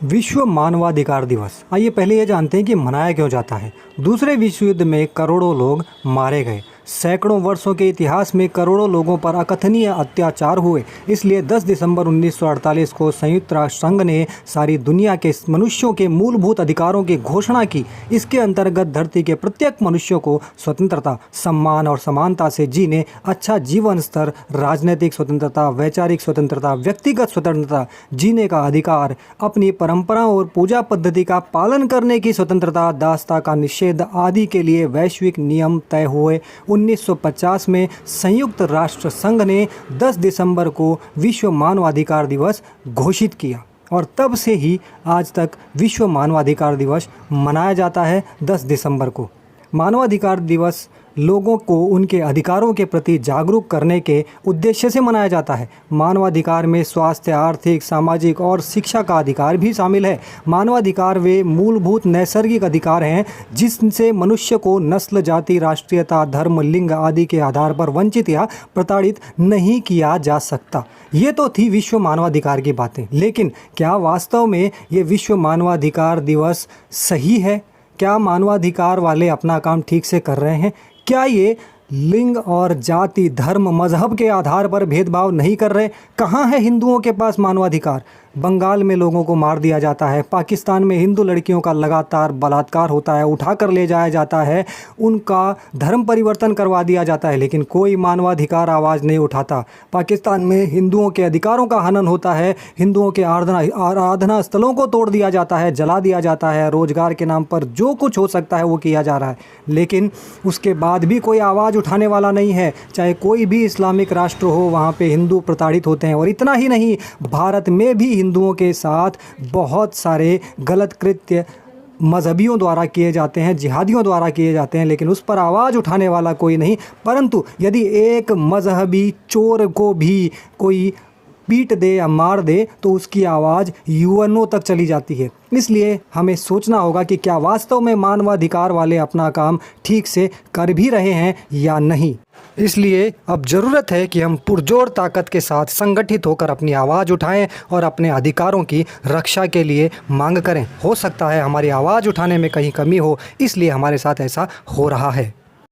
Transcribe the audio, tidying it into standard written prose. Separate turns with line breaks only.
विश्व मानवाधिकार दिवस। आइए पहले ये जानते हैं कि मनाया क्यों जाता है। दूसरे विश्व युद्ध में करोड़ों लोग मारे गए। सैकड़ों वर्षों के इतिहास में करोड़ों लोगों पर अकथनीय अत्याचार हुए। इसलिए 10 दिसंबर 1948 को संयुक्त राष्ट्र संघ ने सारी दुनिया के मनुष्यों के मूलभूत अधिकारों की घोषणा की। इसके अंतर्गत धरती के प्रत्येक मनुष्य को स्वतंत्रता, सम्मान और समानता से जीने, अच्छा जीवन स्तर, राजनीतिक स्वतंत्रता, वैचारिक स्वतंत्रता, व्यक्तिगत स्वतंत्रता, जीने का अधिकार, अपनी परंपरा और पूजा पद्धति का पालन करने की स्वतंत्रता, दासता का निषेध आदि के लिए वैश्विक नियम तय हुए। 1950 में संयुक्त राष्ट्र संघ ने 10 दिसंबर को विश्व मानवाधिकार दिवस घोषित किया और तब से ही आज तक विश्व मानवाधिकार दिवस मनाया जाता है 10 दिसंबर को। मानवाधिकार दिवस लोगों को उनके अधिकारों के प्रति जागरूक करने के उद्देश्य से मनाया जाता है। मानवाधिकार में स्वास्थ्य, आर्थिक, सामाजिक और शिक्षा का अधिकार भी शामिल है। मानवाधिकार वे मूलभूत नैसर्गिक अधिकार हैं जिनसे मनुष्य को नस्ल, जाति, राष्ट्रीयता, धर्म, लिंग आदि के आधार पर वंचित या प्रताड़ित नहीं किया जा सकता। ये तो थी विश्व मानवाधिकार की बातें, लेकिन क्या वास्तव में ये विश्व मानवाधिकार दिवस सही है? क्या मानवाधिकार वाले अपना काम ठीक से कर रहे हैं? क्या ये लिंग और जाति, धर्म, मजहब के आधार पर भेदभाव नहीं कर रहे? कहाँ है हिंदुओं के पास मानवाधिकार? बंगाल में लोगों को मार दिया जाता है, पाकिस्तान में हिंदू लड़कियों का लगातार बलात्कार होता है, उठाकर ले जाया जाता है, उनका धर्म परिवर्तन करवा दिया जाता है, लेकिन कोई मानवाधिकार आवाज़ नहीं उठाता। पाकिस्तान में हिंदुओं के अधिकारों का हनन होता है, हिंदुओं के आराधना स्थलों को तोड़ दिया जाता है, जला दिया जाता है, रोजगार के नाम पर जो कुछ हो सकता है वो किया जा रहा है, लेकिन उसके बाद भी कोई आवाज़ उठाने वाला नहीं है। चाहे कोई भी इस्लामिक राष्ट्र हो, वहाँ पे हिंदू प्रताड़ित होते हैं। और इतना ही नहीं, भारत में भी हिंदुओं के साथ बहुत सारे गलत कृत्य मजहबियों द्वारा किए जाते हैं, जिहादियों द्वारा किए जाते हैं, लेकिन उस पर आवाज़ उठाने वाला कोई नहीं। परंतु यदि एक मजहबी चोर को भी कोई पीट दे या मार दे तो उसकी आवाज़ यूएनओ तक चली जाती है। इसलिए हमें सोचना होगा कि क्या वास्तव में मानवाधिकार वाले अपना काम ठीक से कर भी रहे हैं या नहीं। इसलिए अब ज़रूरत है कि हम पुरजोर ताकत के साथ संगठित होकर अपनी आवाज़ उठाएं और अपने अधिकारों की रक्षा के लिए मांग करें। हो सकता है हमारी आवाज़ उठाने में कहीं कमी हो, इसलिए हमारे साथ ऐसा हो रहा है।